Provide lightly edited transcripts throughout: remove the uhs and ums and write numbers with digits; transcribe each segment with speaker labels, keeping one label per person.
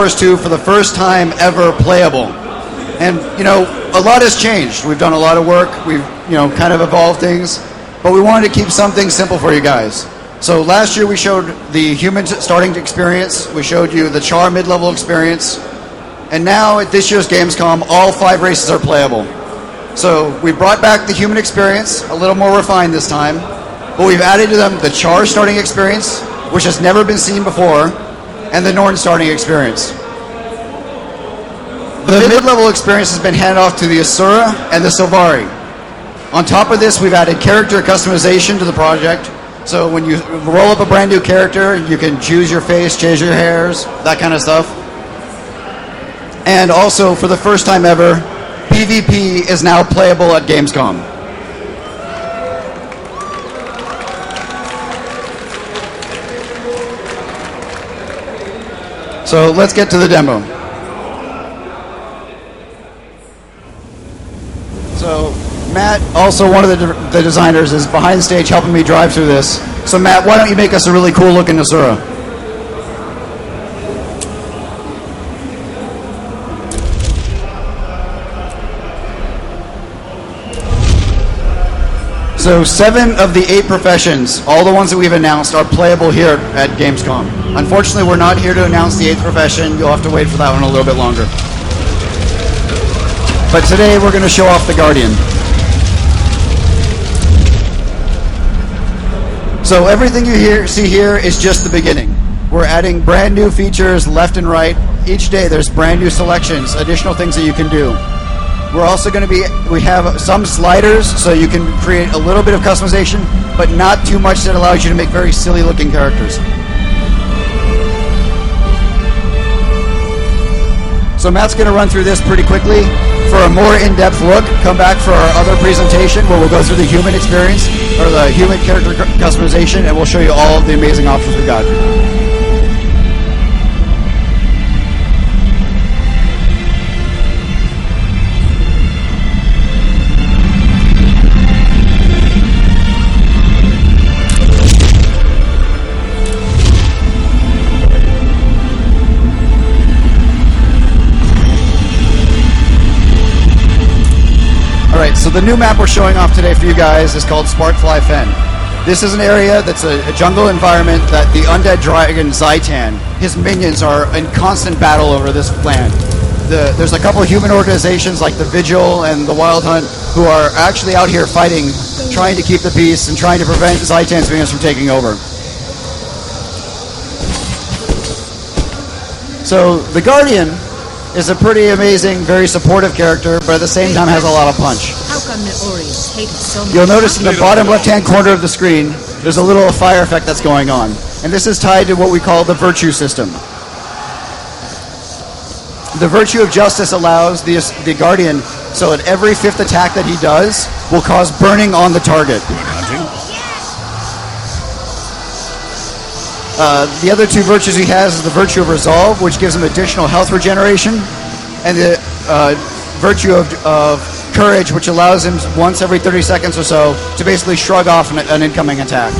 Speaker 1: Wars 2 for the first time ever playable. And, you know, a lot has changed. We've done a lot of work. We've, you know, kind of evolved things. But we wanted to keep something simple for you guys. So last year we showed the human starting experience. We showed you the Char mid-level experience. And now at this year's Gamescom, all 5 races are playable. So we brought back the human experience, a little more refined this time. But we've added to them the Char starting experience, which has never been seen before, and the Norn starting experience. The mid-level experience has been handed off to the Asura and the Sylvari. On top of this, we've added character customization to the project. So when you roll up a brand new character, you can choose your face, change your hairs, that kind of stuff. And also, for the first time ever, PvP is now playable at Gamescom. So let's get to the demo. So Matt, also one of the designers, is behind stage helping me drive through this. So Matt, why don't you make us a really cool looking Asura? So 7 of the 8 professions, all the ones that we've announced, are playable here at Gamescom. Unfortunately, we're not here to announce the 8th profession. You'll have to wait for that one a little bit longer. But today we're going to show off the Guardian. So everything you see here is just the beginning. We're adding brand new features left and right. Each day there's brand new selections, additional things that you can do. We're also going to we have some sliders so you can create a little bit of customization, but not too much that allows you to make very silly looking characters. So Matt's going to run through this pretty quickly. For a more in-depth look, come back for our other presentation where we'll go through the human experience, or the human character customization, and we'll show you all of the amazing options we got. So the new map we're showing off today for you guys is called Sparkfly Fen. This is an area that's a jungle environment that the undead dragon Zaitan, his minions, are in constant battle over this land. There's a couple of human organizations like the Vigil and the Wild Hunt who are actually out here fighting, trying to keep the peace and trying to prevent Zaitan's minions from taking over. So the Guardian is a pretty amazing, very supportive character, but at the same time has a lot of punch. You'll notice in the bottom left-hand corner of the screen, there's a little fire effect that's going on. And this is tied to what we call the virtue system. The virtue of justice allows the Guardian, so at every 5th attack that he does, will cause burning on the target. The other 2 virtues he has is the virtue of resolve, which gives him additional health regeneration, and the virtue of courage, which allows him once every 30 seconds or so to basically shrug off an incoming attack.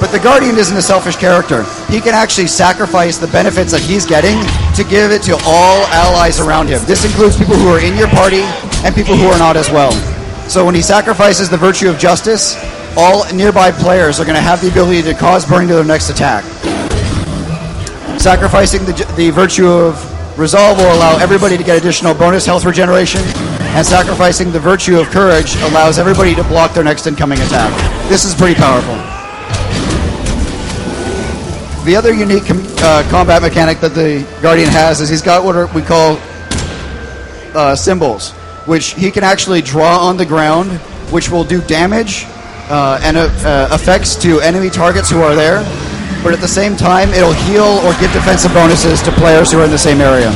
Speaker 1: But the Guardian isn't a selfish character. He can actually sacrifice the benefits that he's getting to give it to all allies around him. This includes people who are in your party and people who are not as well. So when he sacrifices the virtue of justice, all nearby players are going to have the ability to cause burning to their next attack. Sacrificing the virtue of resolve will allow everybody to get additional bonus health regeneration, and sacrificing the virtue of courage allows everybody to block their next incoming attack. This is pretty powerful. The other unique combat mechanic that the Guardian has is he's got what we call symbols, which he can actually draw on the ground, which will do damage and effects to enemy targets who are there, but at the same time it'll heal or give defensive bonuses to players who are in the same area.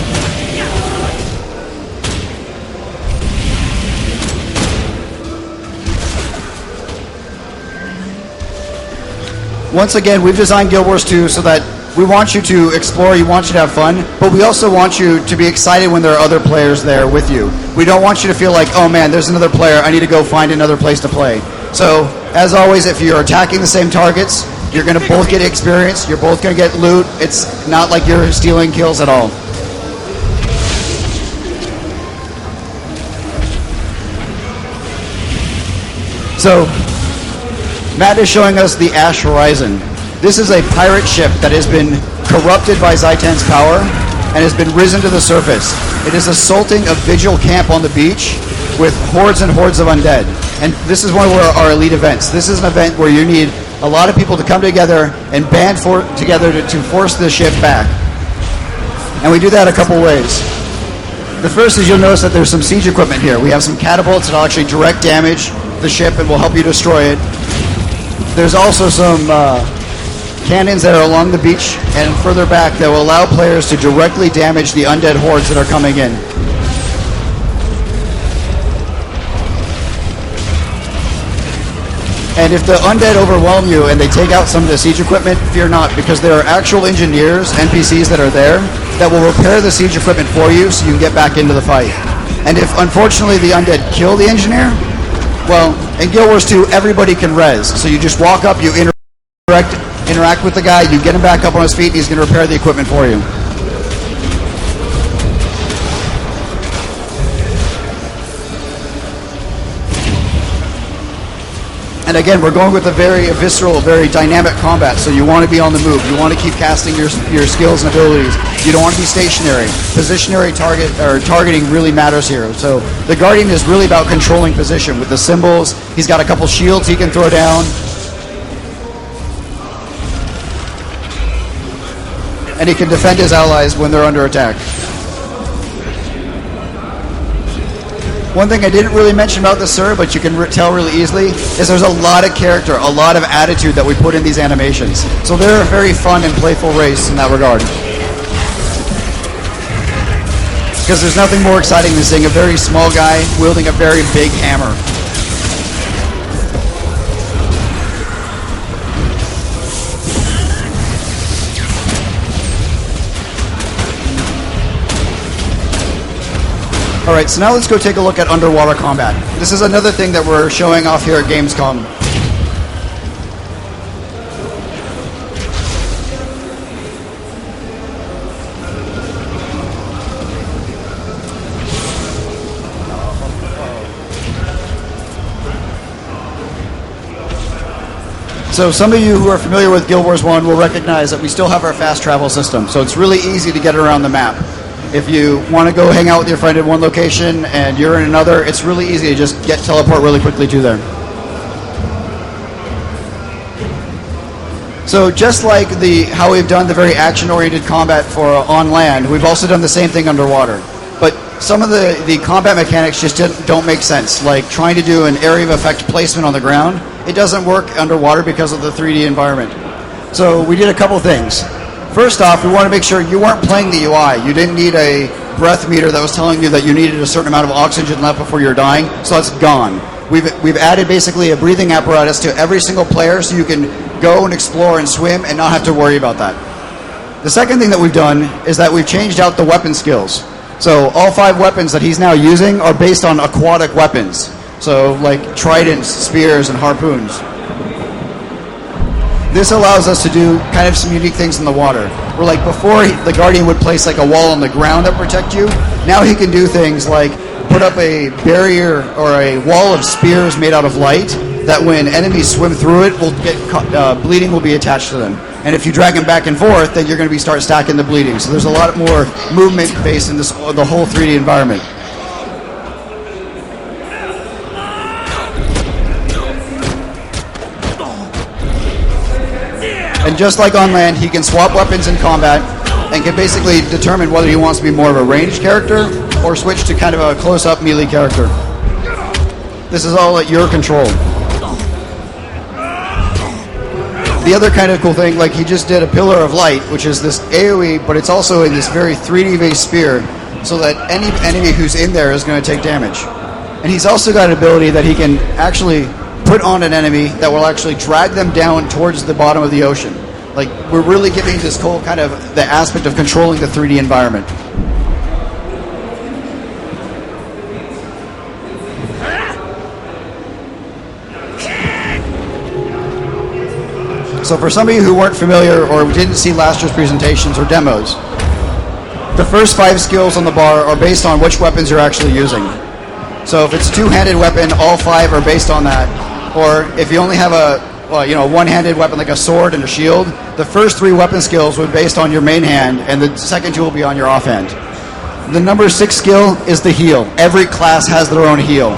Speaker 1: Once again, we've designed Guild Wars 2 so that we want you to explore, we want you to have fun, but we also want you to be excited when there are other players there with you. We don't want you to feel like, oh man, there's another player, I need to go find another place to play. So, as always, if you're attacking the same targets, you're going to both get experience, you're both going to get loot. It's not like you're stealing kills at all. So, Matt is showing us the Ash Horizon. This is a pirate ship that has been corrupted by Zaitan's power and has been risen to the surface. It is assaulting a vigil camp on the beach with hordes and hordes of undead. And this is one of our elite events. This is an event where you need a lot of people to come together and band together to force the ship back. And we do that a couple ways. The first is you'll notice that there's some siege equipment here. We have some catapults that'll actually direct damage the ship and will help you destroy it. There's also some cannons that are along the beach and further back that will allow players to directly damage the undead hordes that are coming in. And if the undead overwhelm you and they take out some of the siege equipment, fear not, because there are actual engineers, NPCs that are there, that will repair the siege equipment for you so you can get back into the fight. And if, unfortunately, the undead kill the engineer, well, in Guild Wars 2, everybody can res. So you just walk up, you interact with the guy, you get him back up on his feet, and he's going to repair the equipment for you. And again, we're going with a very visceral, very dynamic combat, so you want to be on the move. You want to keep casting your skills and abilities. You don't want to be stationary. Positionary targeting really matters here. So the Guardian is really about controlling position with the symbols. He's got a couple shields he can throw down. And he can defend his allies when they're under attack. One thing I didn't really mention about this, sir, but you can tell really easily, is there's a lot of character, a lot of attitude that we put in these animations. So they're a very fun and playful race in that regard. Because there's nothing more exciting than seeing a very small guy wielding a very big hammer. Alright, so now let's go take a look at underwater combat. This is another thing that we're showing off here at GamesCom. So some of you who are familiar with Guild Wars 1 will recognize that we still have our fast travel system, so it's really easy to get around the map. If you want to go hang out with your friend in one location and you're in another, it's really easy to just teleport really quickly to there. So just like how we've done the very action-oriented combat for on land, we've also done the same thing underwater. But some of the combat mechanics just don't make sense, like trying to do an area of effect placement on the ground. It doesn't work underwater because of the 3D environment. So we did a couple things. First off, we want to make sure you weren't playing the UI. You didn't need a breath meter that was telling you that you needed a certain amount of oxygen left before you're dying, so that's gone. We've added basically a breathing apparatus to every single player so you can go and explore and swim and not have to worry about that. The second thing that we've done is that we've changed out the weapon skills. So all 5 weapons that he's now using are based on aquatic weapons. So like tridents, spears, and harpoons. This allows us to do kind of some unique things in the water. Where like before, the Guardian would place like a wall on the ground that protect you. Now he can do things like put up a barrier or a wall of spears made out of light that when enemies swim through it, will get bleeding will be attached to them. And if you drag them back and forth, then you're going to start stacking the bleeding. So there's a lot more movement based in the whole 3D environment. And just like on land, he can swap weapons in combat and can basically determine whether he wants to be more of a ranged character or switch to kind of a close-up melee character. This is all at your control. The other kind of cool thing, like he just did a Pillar of Light, which is this AoE, but it's also in this very 3D-based spear, so that any enemy who's in there is going to take damage. And he's also got an ability that he can actually put on an enemy that will actually drag them down towards the bottom of the ocean. Like, we're really giving this whole kind of the aspect of controlling the 3D environment. So for some of you who weren't familiar or didn't see last year's presentations or demos, the first 5 skills on the bar are based on which weapons you're actually using. So if it's a two-handed weapon, all 5 are based on that. or if you only have a one-handed weapon like a sword and a shield, the first 3 weapon skills will be based on your main hand, and the second 2 will be on your offhand. The number 6 skill is the heal. Every class has their own heal.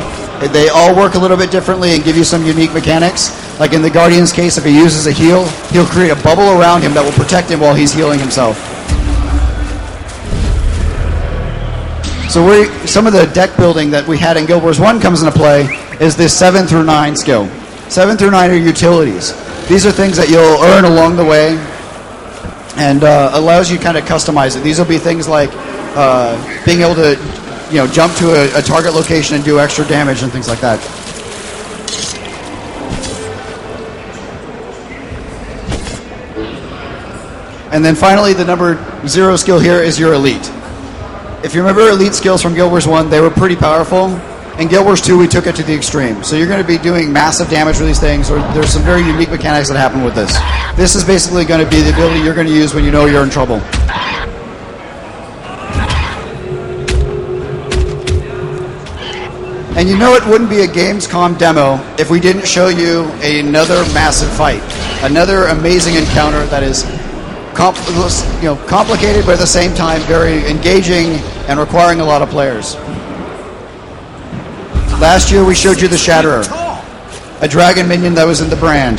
Speaker 1: They all work a little bit differently and give you some unique mechanics. Like in the Guardian's case, if he uses a heal, he'll create a bubble around him that will protect him while he's healing himself. So some of the deck building that we had in Guild Wars 1 comes into play is this 7 through 9 skill. 7 through 9 are utilities. These are things that you'll earn along the way and allows you to kind of customize it. These will be things like being able to jump to a target location and do extra damage and things like that. And then finally, the number 0 skill here is your elite. If you remember elite skills from Guild Wars 1, they were pretty powerful. In Guild Wars 2, we took it to the extreme. So you're going to be doing massive damage with these things, or there's some very unique mechanics that happen with this. This is basically going to be the ability you're going to use when you know you're in trouble. And it wouldn't be a Gamescom demo if we didn't show you another massive fight, another amazing encounter that is complicated, but at the same time very engaging and requiring a lot of players. Last year we showed you the Shatterer, a dragon minion that was in the brand.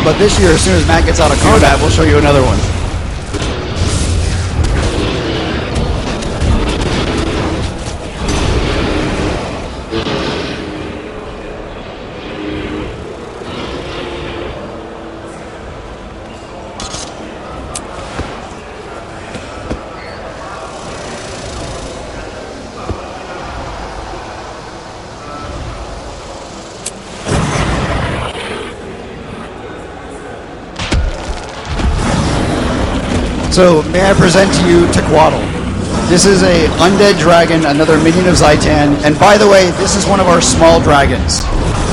Speaker 1: But this year, as soon as Matt gets out of combat, we'll show you another one. So, may I present to you Tequatl. This is a undead dragon, another minion of Zaitan, and by the way, this is one of our small dragons.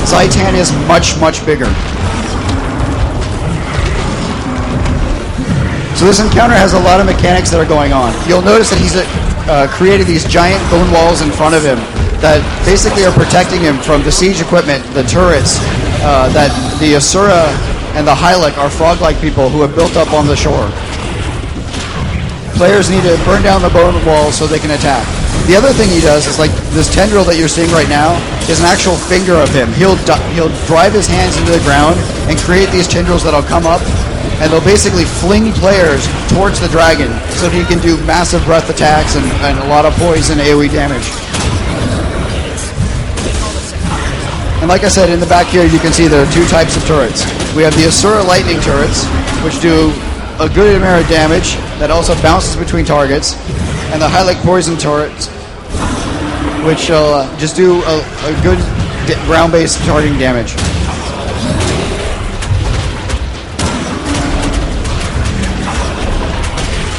Speaker 1: Zaitan is much, much bigger. So this encounter has a lot of mechanics that are going on. You'll notice that he's created these giant bone walls in front of him that basically are protecting him from the siege equipment, the turrets, that the Asura and the Hylek are frog-like people who have built up on the shore. Players need to burn down the bone walls so they can attack. The other thing he does is, like this tendril that you're seeing right now is an actual finger of him. He'll drive his hands into the ground and create these tendrils that'll come up, and they'll basically fling players towards the dragon so that he can do massive breath attacks and a lot of poison AoE damage. And like I said, in the back here you can see there are 2 types of turrets. We have the Asura lightning turrets, which do a good amount of damage that also bounces between targets, and the Hylek poison turrets, which just do a good ground-based targeting damage.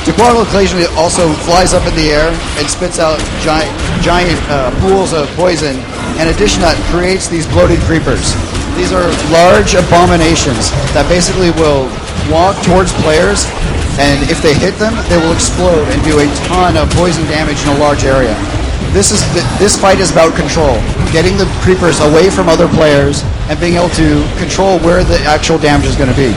Speaker 1: Tequatl occasionally also flies up in the air and spits out giant pools of poison. In addition to that, creates these bloated creepers. These are large abominations that basically will walk towards players, and if they hit them, they will explode and do a ton of poison damage in a large area. This fight is about control, getting the creepers away from other players and being able to control where the actual damage is going to be.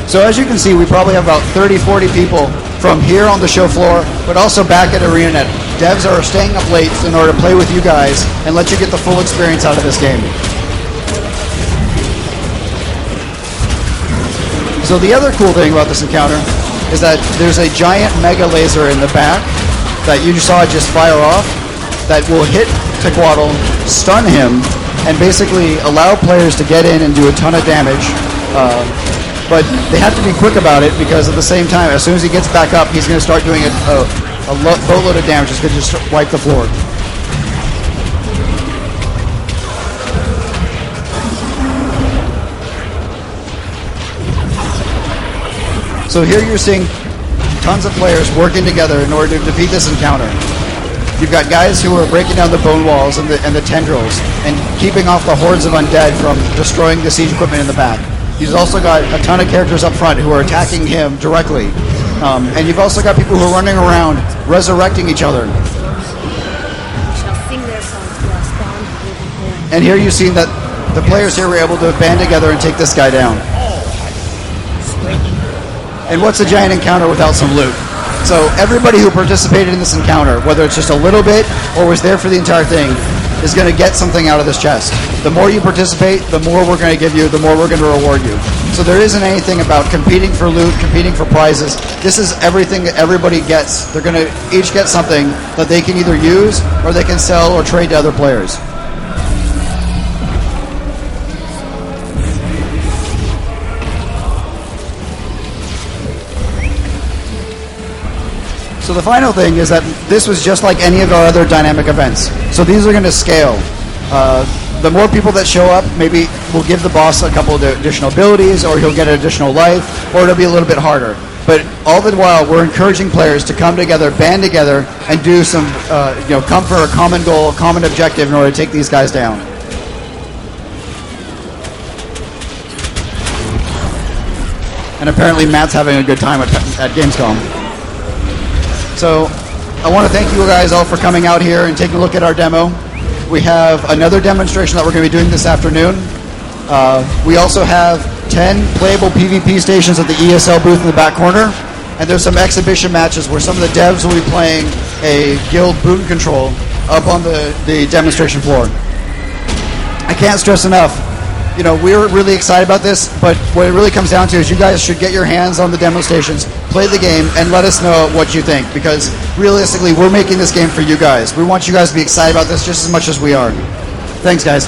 Speaker 1: So as you can see, we probably have about 30-40 people from here on the show floor, but also back at ArenaNet. Devs are staying up late in order to play with you guys and let you get the full experience out of this game. So the other cool thing about this encounter is that there's a giant mega laser in the back that you saw just fire off that will hit Tequatl, stun him, and basically allow players to get in and do a ton of damage. But they have to be quick about it, because at the same time, as soon as he gets back up, he's going to start doing a boatload of damage. It's going to just wipe the floor. So here you're seeing tons of players working together in order to defeat this encounter. You've got guys who are breaking down the bone walls and the tendrils and keeping off the hordes of undead from destroying the siege equipment in the back. He's also got a ton of characters up front who are attacking him directly. And you've also got people who are running around resurrecting each other. And here you've seen that the players here were able to band together and take this guy down. And what's a giant encounter without some loot? So everybody who participated in this encounter, whether it's just a little bit or was there for the entire thing, is going to get something out of this chest. The more you participate, the more we're going to give you, the more we're going to reward you. So there isn't anything about competing for loot, competing for prizes. This is everything that everybody gets. They're going to each get something that they can either use or they can sell or trade to other players. So the final thing is that this was just like any of our other dynamic events. So these are going to scale. The more people that show up, maybe we'll give the boss a couple of additional abilities, or he'll get an additional life, or it'll be a little bit harder. But all the while, we're encouraging players to come together, band together, and do some, come for a common goal, a common objective in order to take these guys down. And apparently Matt's having a good time at GamesCom. So I want to thank you guys all for coming out here and taking a look at our demo. We have another demonstration that we're going to be doing this afternoon. We also have 10 playable PvP stations at the ESL booth in the back corner. And there's some exhibition matches where some of the devs will be playing a guild boon control up on the demonstration floor. I can't stress enough, we're really excited about this, but what it really comes down to is you guys should get your hands on the demo stations, play the game, and let us know what you think, because realistically, we're making this game for you guys. We want you guys to be excited about this just as much as we are. Thanks, guys.